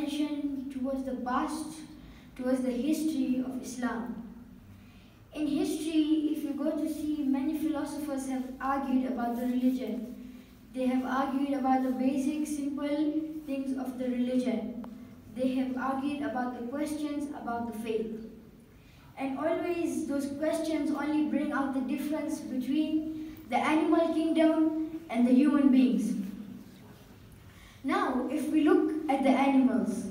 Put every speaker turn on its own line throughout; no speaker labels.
attention towards the past, towards the history of Islam. In history, if you go to see, many philosophers have argued about the religion. They have argued about the basic, simple things of the religion. They have argued about the questions about the faith. And always those questions only bring out the difference between the animal kingdom and the human beings. Now, if we look at the animals,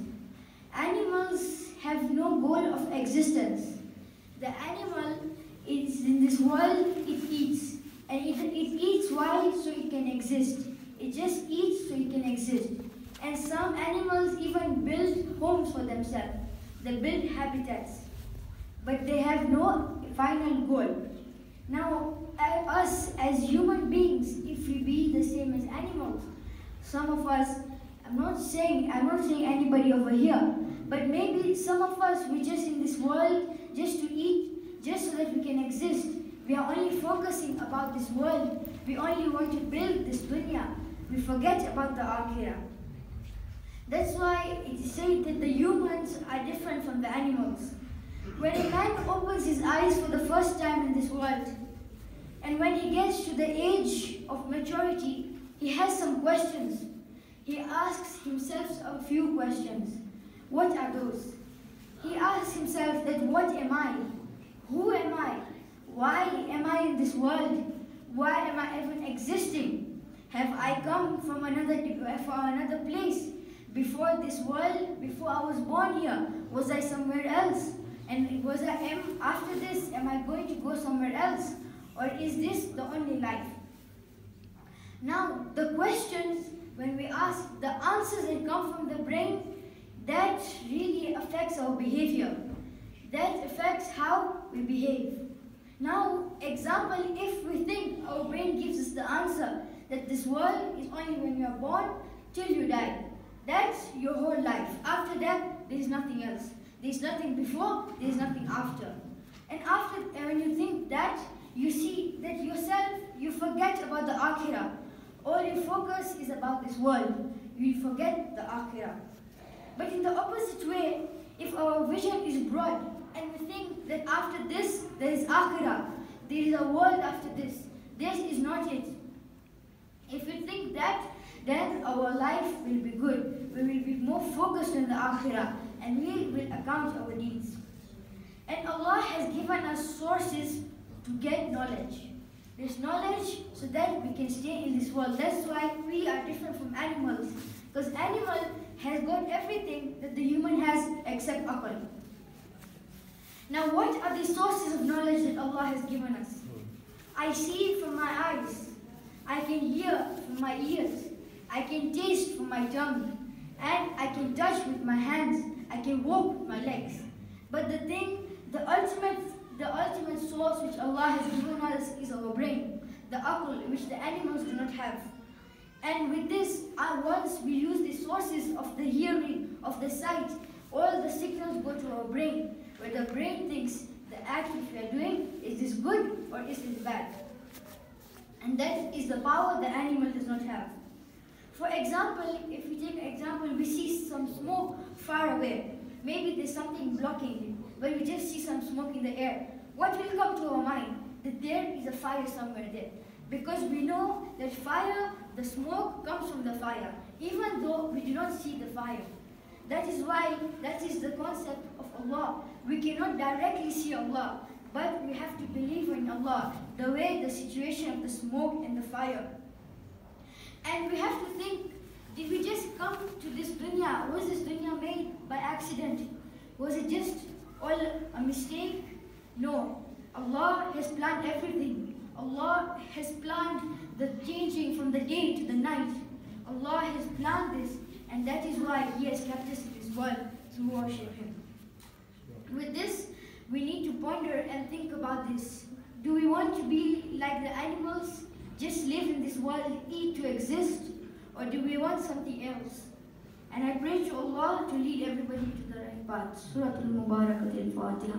animals have no goal of existence. The animal is in this world, it eats. And it eats why? So it can exist. It just eats so it can exist. And some animals even build homes for themselves. They build habitats. But they have no final goal. Now, us as human beings, if we be the same as animals, some of us, I'm not saying anybody over here, but maybe some of us, we're just in this world just to eat, just so that we can exist. We are only focusing about this world. We only want to build this dunya. We forget about the akhirah. That's why it is said that the humans are different from the animals. When a man opens his eyes for the first time in this world, and when he gets to the age of maturity, he has some questions. He asks himself a few questions. What are those? He asks himself that what am I? Who am I? Why am I in this world? Why am I even existing? Have I come from another place? Before this world, before I was born here, was I somewhere else? And after this, am I going to go somewhere else? Or is this the only life? Now, the questions, when we ask, the answers that come from the brain, that really affects our behavior. That affects how we behave. Now, example, if we think our brain gives us the answer that this world is only when you are born till you die. That's your whole life. After that, there is nothing else. There is nothing before, there is nothing after. And when you think that, you see that yourself, you forget about the akhirah. All your focus is about this world. You forget the akhirah. But in the opposite way, if our vision is broad, and we think that after this, there is akhirah, there is a world after this. This is not it. If we think that, then our life will be good. We will be more focused on the akhirah, and we will account our deeds. And Allah has given us sources to get knowledge. There's knowledge so that we can stay in this world. That's why we are different from animals. Because animal has got everything that the human has except aql. Now, what are the sources of knowledge that Allah has given us? I see from my eyes. I can hear from my ears. I can taste from my tongue. And I can touch with my hands. I can walk with my legs. But the ultimate source which Allah has given us is our brain, the aql, which the animals do not have. And with this, once we use the sources of the hearing, of the sight, all the signals go to our brain, where the brain thinks the act which we are doing, is this good or is this bad? And that is the power the animal does not have. For example, if we take an example, we see some smoke far away. Maybe there's something blocking it, but we just see some smoke in the air. What will come to our mind? That there is a fire somewhere there. Because we know that fire, the smoke comes from the fire, even though we do not see the fire. That is why, that is the concept of Allah. We cannot directly see Allah, but we have to believe in Allah, the way, the situation of the smoke and the fire. And we have to think, did we just come to this dunya? Was this dunya made by accident? Was it just all a mistake? No. Allah has planned everything. Allah has planned the changing from the day to the night. Allah has planned this, and that is why He has kept us in this world to worship Him. With this, we need to ponder and think about this. Do we want to be like the animals, just live in this world, eat to exist, or do we want something else? And I pray to Allah to lead everybody to the right path. Surah Al-Mubarak Al-Fatiha.